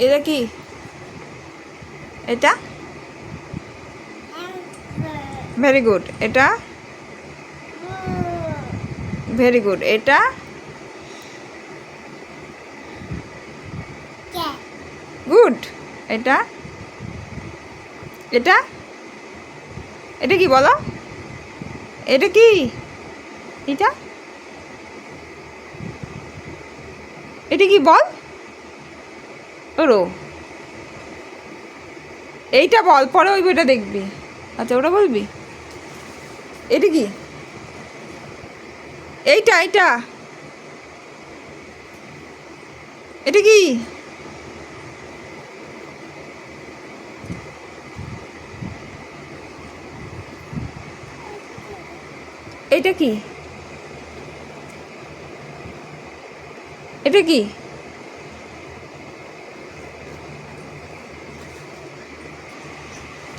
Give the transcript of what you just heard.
এটা কি? এটা ভেরি গুড। এটা ভেরি গুড। এটা গুড। এটা এটা এটা কি বলো? এটা কি? এটা এটা কি বল? ওরো এইটা বল, পরে ওই বইটা দেখবি। আচ্ছা ওটা বলবি। এটা কি? এইটা এইটা এটা কি? এটা কি? এটা কি?